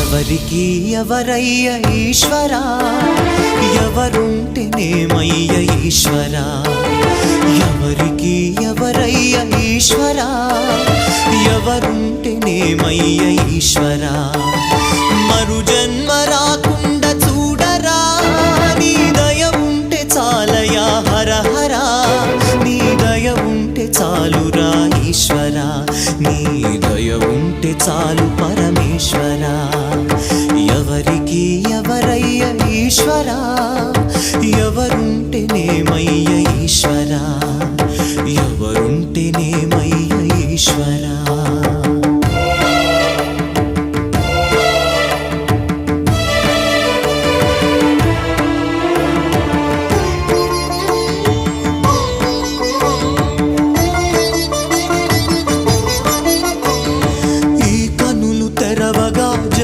ఎవరికి ఎవరయ్య ఈశ్వరా, ఎవరుంటేనేమయ్య ఈశ్వరా. ఎవరికి ఎవరయ్య ఈశ్వరా, ఎవరుంటేనేమయ్య ఈశ్వరా. మరు జన్మ రాకుండా చూడరా, నీ దయ ఉంటే చాలయా హర హరా. నీ దయ ఉంటే చాలురా ఈశ్వరా, నీ దయ ఉంటే చాలు